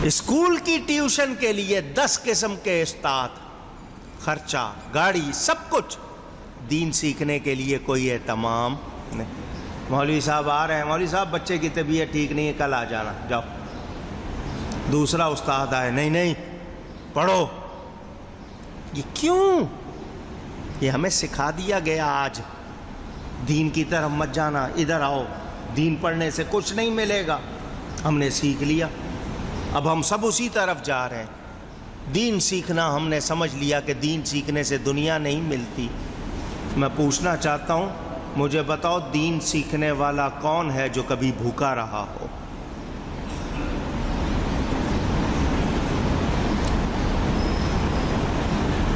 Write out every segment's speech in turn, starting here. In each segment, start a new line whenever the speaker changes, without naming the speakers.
School کی tuition کے لیے 10 قسم کے استاد، خرچہ، گاڑی، سب کچھ. دین سیکھنے کے لیے کوئی اہتمام نہیں. مولوی صاحب آ رہے ہیں، مولوی صاحب بچے کی طبیعت ٹھیک نہیں ہے، کل آ جانا، جاؤ. دوسرا استاد آئے، نہیں نہیں پڑھو. یہ کیوں؟ یہ ہمیں سکھا دیا گیا آج، دین کی طرف مت جانا، ادھر آؤ، دین پڑھنے سے کچھ نہیں ملے گا. ہم نے سیکھ لیا، اب ہم سب اسی طرف جا رہے ہیں. دین سیکھنا ہم نے سمجھ لیا کہ دین سیکھنے سے دنیا نہیں ملتی. میں پوچھنا چاہتا ہوں، مجھے بتاؤ دین سیکھنے والا کون ہے جو کبھی بھوکا رہا ہو؟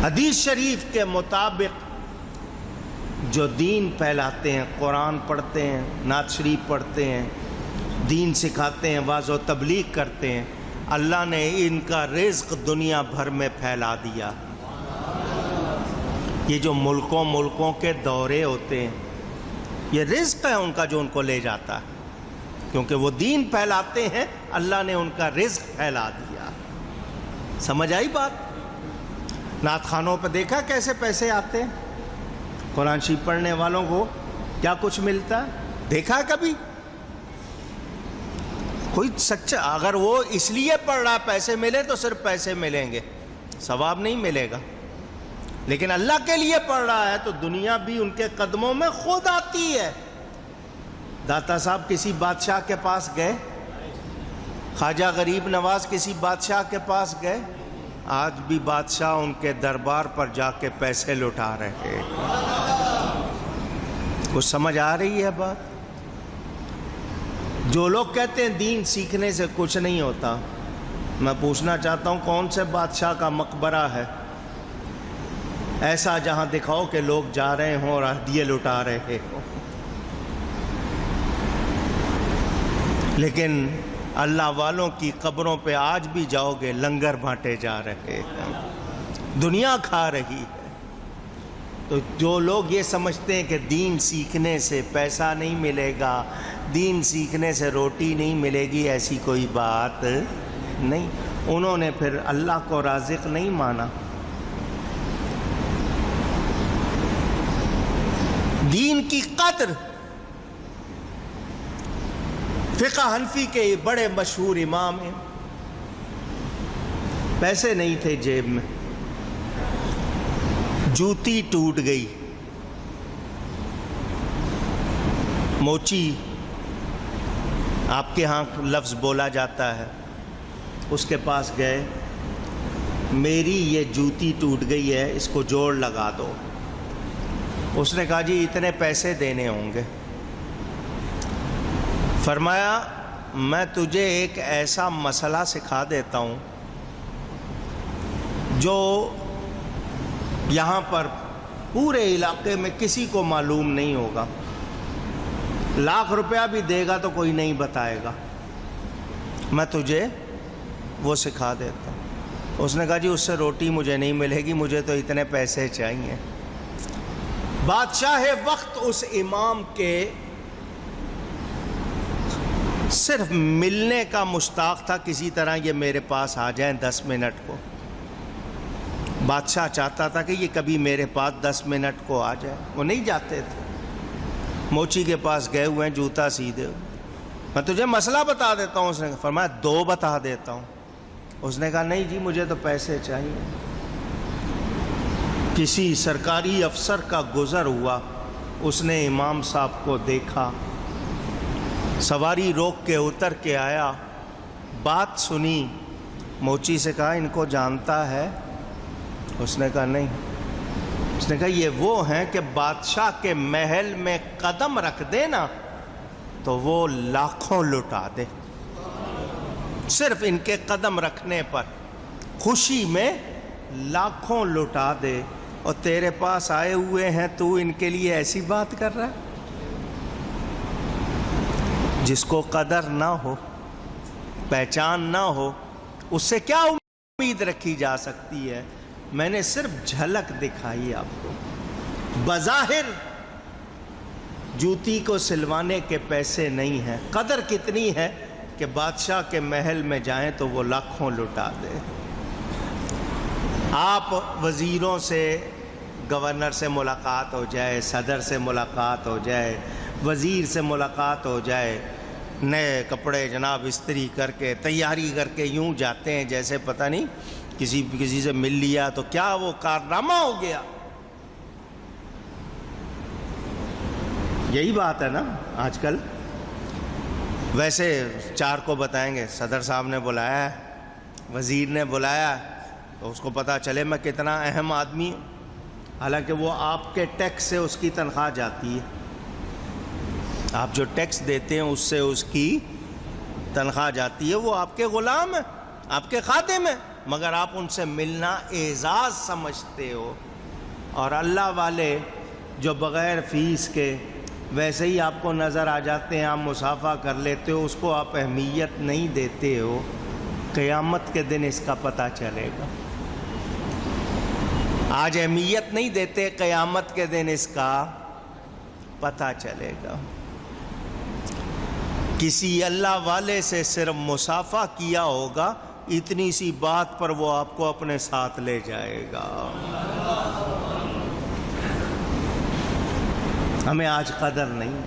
حدیث شریف کے مطابق جو دین پھیلاتے ہیں، قرآن پڑھتے ہیں، نعت شریف پڑھتے ہیں، دین سکھاتے ہیں، واعظ و تبلیغ کرتے ہیں، اللہ نے ان کا رزق دنیا بھر میں پھیلا دیا. یہ جو ملکوں کے دورے ہوتے ہیں، یہ رزق ہے ان کا جو ان کو لے جاتا ہے، کیونکہ وہ دین پھیلاتے ہیں، اللہ نے ان کا رزق پھیلا دیا. سمجھ آئی بات؟ نعت خانوں پہ دیکھا کیسے پیسے آتے ہیں؟ قرآن شریف پڑھنے والوں کو کیا کچھ ملتا ہے؟ دیکھا کبھی؟ کوئی سچا، اگر وہ اس لیے پڑھ رہا پیسے ملے تو صرف پیسے ملیں گے، ثواب نہیں ملے گا. لیکن اللہ کے لیے پڑھ رہا ہے تو دنیا بھی ان کے قدموں میں خود آتی ہے. داتا صاحب کسی بادشاہ کے پاس گئے؟ خواجہ غریب نواز کسی بادشاہ کے پاس گئے؟ آج بھی بادشاہ ان کے دربار پر جا کے پیسے لٹا رہے ہیں. کچھ سمجھ آ رہی ہے بات؟ جو لوگ کہتے ہیں دین سیکھنے سے کچھ نہیں ہوتا، میں پوچھنا چاہتا ہوں کون سے بادشاہ کا مقبرہ ہے ایسا جہاں دکھاؤ کہ لوگ جا رہے ہوں اور ہدیے لٹا رہے ہوں؟ لیکن اللہ والوں کی قبروں پہ آج بھی جاؤ گے، لنگر بانٹے جا رہے ہیں، دنیا کھا رہی ہے. تو جو لوگ یہ سمجھتے ہیں کہ دین سیکھنے سے پیسہ نہیں ملے گا، دین سیکھنے سے روٹی نہیں ملے گی، ایسی کوئی بات نہیں. انہوں نے پھر اللہ کو رازق نہیں مانا. دین کی قدر، فقہ حنفی کے بڑے مشہور امام ہیں، پیسے نہیں تھے جیب میں، جوتی ٹوٹ گئی، موچی آپ کے ہاں لفظ بولا جاتا ہے، اس کے پاس گئے، میری یہ جوتی ٹوٹ گئی ہے، اس کو جوڑ لگا دو. اس نے کہا جی اتنے پیسے دینے ہوں گے. فرمایا میں تجھے ایک ایسا مسئلہ سکھا دیتا ہوں جو یہاں پر پورے علاقے میں کسی کو معلوم نہیں ہوگا، 1,00,000 روپیہ بھی دے گا تو کوئی نہیں بتائے گا، میں تجھے وہ سکھا دیتا ہوں. اس نے کہا جی اس سے روٹی مجھے نہیں ملے گی، مجھے تو اتنے پیسے چاہیے. بادشاہ وقت اس امام کے صرف ملنے کا مشتاق تھا، کسی طرح یہ میرے پاس آ جائیں 10 منٹ کو. بادشاہ چاہتا تھا کہ یہ کبھی میرے پاس 10 منٹ کو آ جائے. وہ نہیں جاتے تھے. موچی کے پاس گئے ہوئے ہیں، جوتا سیدھے، میں تجھے مسئلہ بتا دیتا ہوں. اس نے فرمایا 2 بتا دیتا ہوں. اس نے کہا نہیں جی مجھے تو پیسے چاہیے. کسی سرکاری افسر کا گزر ہوا، اس نے امام صاحب کو دیکھا، سواری روک کے اتر کے آیا، بات سنی، موچی سے کہا ان کو جانتا ہے؟ اس نے کہا نہیں. اس نے کہا یہ وہ ہیں کہ بادشاہ کے محل میں قدم رکھ دے نا تو وہ لاکھوں لٹا دے، صرف ان کے قدم رکھنے پر خوشی میں لاکھوں لٹا دے. اور تیرے پاس آئے ہوئے ہیں، تو ان کے لیے ایسی بات کر رہا ہے؟ جس کو قدر نہ ہو، پہچان نہ ہو، اس سے کیا امید رکھی جا سکتی ہے؟ میں نے صرف جھلک دکھائی آپ کو. بظاہر جوتی کو سلوانے کے پیسے نہیں ہیں. قدر کتنی ہے کہ بادشاہ کے محل میں جائیں تو وہ لاکھوں لٹا دے. آپ وزیروں سے، گورنر سے ملاقات ہو جائے، صدر سے ملاقات ہو جائے، وزیر سے ملاقات ہو جائے، نئے کپڑے جناب استری کر کے تیاری کر کے یوں جاتے ہیں جیسے پتہ نہیں کسی سے مل لیا تو کیا وہ کارنامہ ہو گیا. یہی بات ہے نا آج کل. ویسے چار کو بتائیں گے صدر صاحب نے بلایا ہے، وزیر نے بلایا ہے، تو اس کو پتہ چلے میں کتنا اہم آدمی ہوں، حالانکہ وہ آپ کے ٹیکس سے اس کی تنخواہ جاتی ہے. آپ جو ٹیکس دیتے ہیں اس سے اس کی تنخواہ جاتی ہے. وہ آپ کے غلام ہیں، آپ کے خادم ہیں، مگر آپ ان سے ملنا اعزاز سمجھتے ہو. اور اللہ والے جو بغیر فیس کے ویسے ہی آپ کو نظر آ جاتے ہیں، آپ مصافحہ کر لیتے ہو، اس کو آپ اہمیت نہیں دیتے ہو. قیامت کے دن اس کا پتہ چلے گا. آج اہمیت نہیں دیتے، قیامت کے دن اس کا پتہ چلے گا. کسی اللہ والے سے صرف مصافحہ کیا ہوگا، اتنی سی بات پر وہ آپ کو اپنے ساتھ لے جائے گا. ہمیں آج قدر نہیں.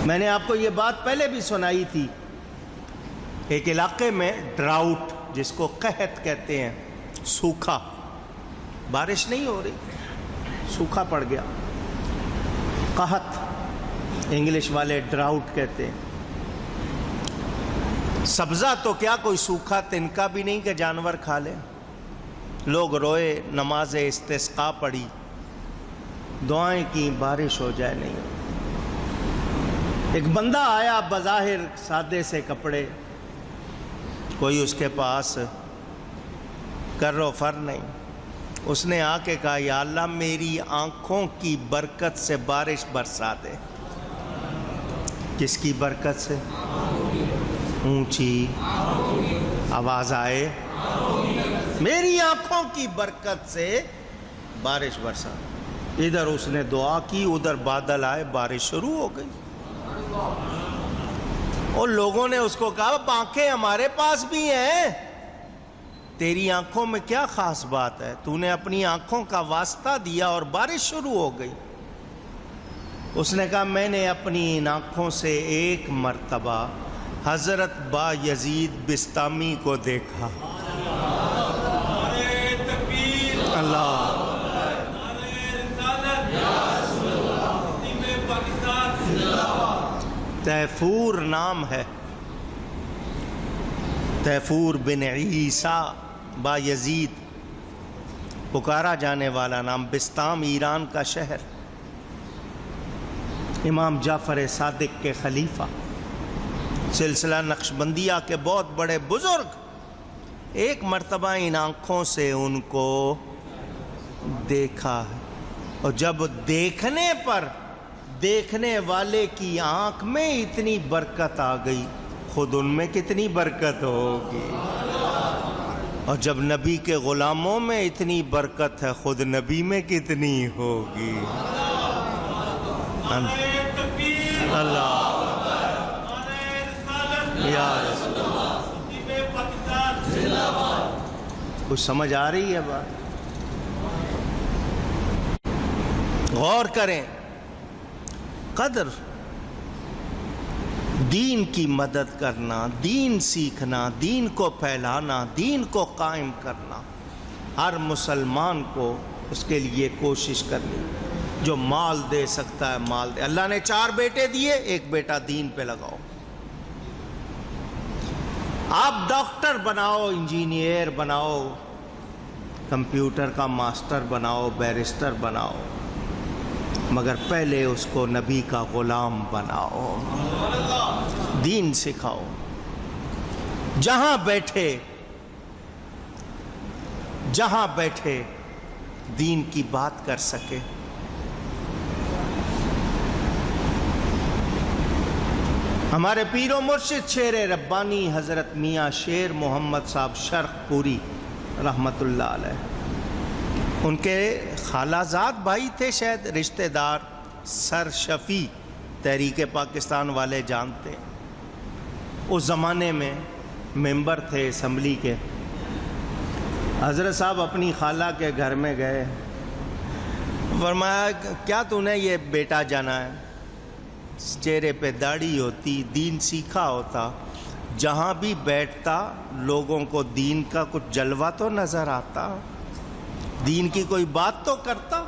میں نے آپ کو یہ بات پہلے بھی سنائی تھی. ایک علاقے میں ڈراؤٹ، جس کو قحط کہتے ہیں، سوکھا، بارش نہیں ہو رہی، سوکھا پڑ گیا. قحط انگلش والے ڈراؤٹ کہتے ہیں. سبزہ تو کیا، کوئی سوکھا تنکا بھی نہیں کہ جانور کھا لے. لوگ روئے، نماز استسقاء پڑھی، دعائیں کی، بارش ہو جائے نہیں. ایک بندہ آیا بظاہر سادے سے کپڑے، کوئی اس کے پاس کر و فر نہیں. اس نے آ کے کہا یا اللہ میری آنکھوں کی برکت سے بارش برسا دے. کس کی برکت سے؟ اونچی آواز آئے، میری آنکھوں کی برکت سے بارش برسا. ادھر اس نے دعا کی، ادھر بادل آئے، بارش شروع ہو گئی. اور لوگوں نے اس کو کہا آنکھیں ہمارے پاس بھی ہیں، تیری آنکھوں میں کیا خاص بات ہے؟ تو نے اپنی آنکھوں کا واسطہ دیا اور بارش شروع ہو گئی. اس نے کہا میں نے اپنی ان آنکھوں سے ایک مرتبہ حضرت با یزید بستامی کو دیکھا. اللہ، تیفور نام ہے، تیفور بن عیسیٰ با یزید پکارا جانے والا نام. بستام ایران کا شہر. امام جعفر صادق کے خلیفہ، سلسلہ نقشبندیہ کے بہت بڑے بزرگ. ایک مرتبہ ان آنکھوں سے ان کو دیکھا ہے. اور جب دیکھنے پر دیکھنے والے کی آنکھ میں اتنی برکت آ گئی، خود ان میں کتنی برکت ہوگی. اور جب نبی کے غلاموں میں اتنی برکت ہے، خود نبی میں کتنی ہوگی. اللہ یا رسول اللہ. کچھ سمجھ آ رہی ہے بات؟ غور کریں. قدر، دین کی مدد کرنا، دین سیکھنا، دین کو پھیلانا، دین کو قائم کرنا، ہر مسلمان کو اس کے لیے کوشش کرنی. جو مال دے سکتا ہے مال دے. اللہ نے 4 بیٹے دیے، ایک بیٹا دین پہ لگاؤ. آپ ڈاکٹر بناؤ، انجینئر بناؤ، کمپیوٹر کا ماسٹر بناؤ، بیرسٹر بناؤ، مگر پہلے اس کو نبی کا غلام بناؤ، دین سکھاؤ. جہاں بیٹھے دین کی بات کر سکے. ہمارے پیر و مرشد شیر ربانی حضرت میاں شیر محمد صاحب شرق پوری رحمت اللہ علیہ، ان کے خالہ زاد بھائی تھے، شاید رشتہ دار، سر شفیع تحریک پاکستان والے جانتے ہیں۔ اس زمانے میں ممبر تھے اسمبلی کے، حضرت صاحب اپنی خالہ کے گھر میں گئے، فرمایا کیا تو نے یہ بیٹا جانا ہے؟ چہرے پہ داڑھی ہوتی، دین سیکھا ہوتا، جہاں بھی بیٹھتا لوگوں کو دین کا کچھ جلوہ تو نظر آتا، دین کی کوئی بات تو کرتا۔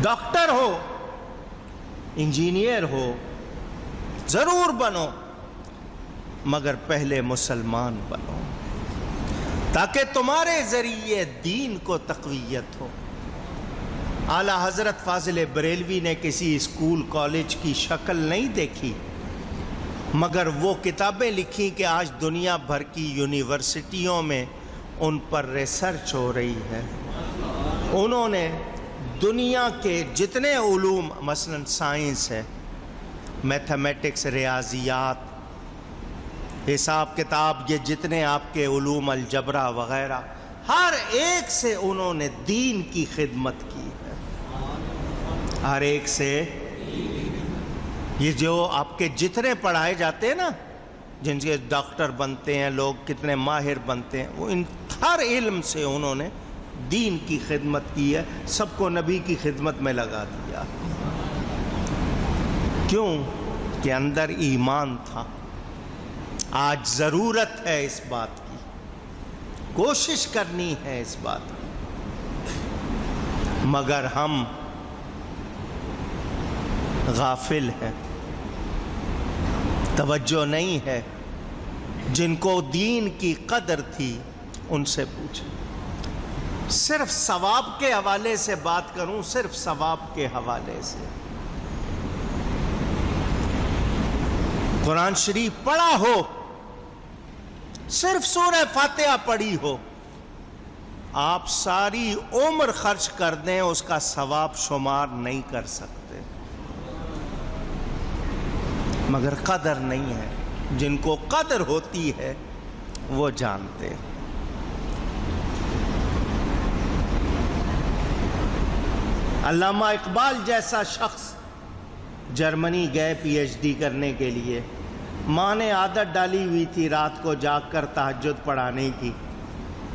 ڈاکٹر ہو، انجینئر ہو، ضرور بنو، مگر پہلے مسلمان بنو تاکہ تمہارے ذریعے دین کو تقویت ہو۔ اعلیٰ حضرت فاضل بریلوی نے کسی اسکول کالج کی شکل نہیں دیکھی، مگر وہ کتابیں لکھی کہ آج دنیا بھر کی یونیورسٹیوں میں ان پر ریسرچ ہو رہی ہے۔ انہوں نے دنیا کے جتنے علوم، مثلا سائنس ہے، میتھمیٹکس، ریاضیات، حساب کتاب، یہ جتنے آپ کے علوم، الجبرا وغیرہ، ہر ایک سے انہوں نے دین کی خدمت کی ہے، ہر ایک سے۔ یہ جو آپ کے جتنے پڑھائے جاتے ہیں نا، جن سے ڈاکٹر بنتے ہیں لوگ، کتنے ماہر بنتے ہیں، وہ ان ہر علم سے انہوں نے دین کی خدمت کی ہے، سب کو نبی کی خدمت میں لگا دیا۔ کیوں؟ کہ اندر ایمان تھا۔ آج ضرورت ہے اس بات کی، کوشش کرنی ہے اس بات کی، مگر ہم غافل ہیں، توجہ نہیں ہے۔ جن کو دین کی قدر تھی ان سے پوچھیں۔ صرف ثواب کے حوالے سے بات کروں، صرف ثواب کے حوالے سے۔ قرآن شریف پڑھا ہو، صرف سورہ فاتحہ پڑھی ہو، آپ ساری عمر خرچ کر دیں، اس کا ثواب شمار نہیں کر سکتے، مگر قدر نہیں ہے۔ جن کو قدر ہوتی ہے وہ جانتے ہیں۔ علامہ اقبال جیسا شخص جرمنی گئے پی ایچ ڈی کرنے کے لیے، ماں نے عادت ڈالی ہوئی تھی رات کو جاگ کر تہجد پڑھانے کی۔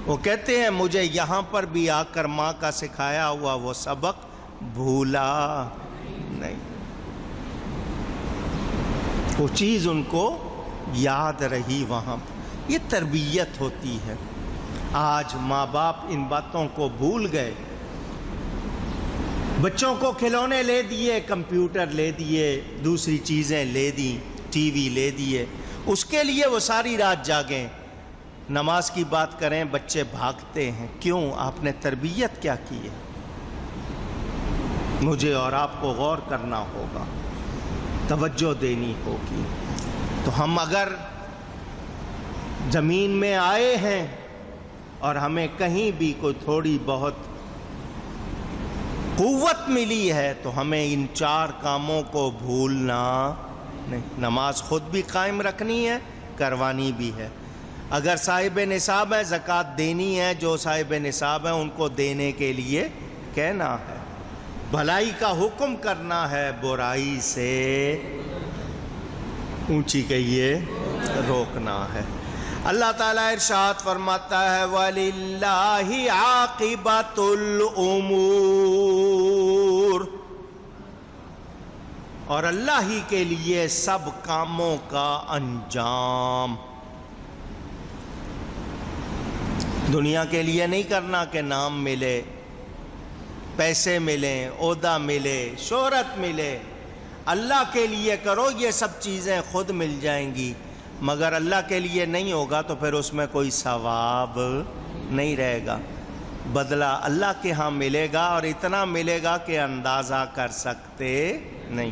وہ کہتے ہیں مجھے یہاں پر بھی آ کر ماں کا سکھایا ہوا وہ سبق بھولا نہیں، وہ چیز ان کو یاد رہی وہاں۔ یہ تربیت ہوتی ہے۔ آج ماں باپ ان باتوں کو بھول گئے، بچوں کو کھلونے لے دیے، کمپیوٹر لے دیے، دوسری چیزیں لے دیں، ٹی وی لے دیے، اس کے لیے وہ ساری رات جاگیں۔ نماز کی بات کریں بچے بھاگتے ہیں۔ کیوں؟ آپ نے تربیت کیا کی ہے؟ مجھے اور آپ کو غور کرنا ہوگا، توجہ دینی ہوگی۔ تو ہم اگر زمین میں آئے ہیں اور ہمیں کہیں بھی کوئی تھوڑی بہت قوت ملی ہے تو ہمیں ان چار کاموں کو بھولنا نہیں۔ نماز خود بھی قائم رکھنی ہے، کروانی بھی ہے۔ اگر صاحب نصاب ہے زکوٰۃ دینی ہے، جو صاحب نصاب ہے ان کو دینے کے لیے کہنا ہے، بھلائی کا حکم کرنا ہے، برائی سے اونچی کہیے روکنا ہے۔ اللہ تعالیٰ ارشاد فرماتا ہے وَلِلَّهِ عَاقِبَةُ الْأُمُورِ، اور اللہ ہی کے لیے سب کاموں کا انجام۔ دنیا کے لیے نہیں کرنا کہ نام ملے، پیسے ملیں، عہدہ ملے، شہرت ملے۔ اللہ کے لیے کرو، یہ سب چیزیں خود مل جائیں گی، مگر اللہ کے لیے نہیں ہوگا تو پھر اس میں کوئی ثواب نہیں رہے گا۔ بدلہ اللہ کے ہاں ملے گا، اور اتنا ملے گا کہ اندازہ کر سکتے نہیں۔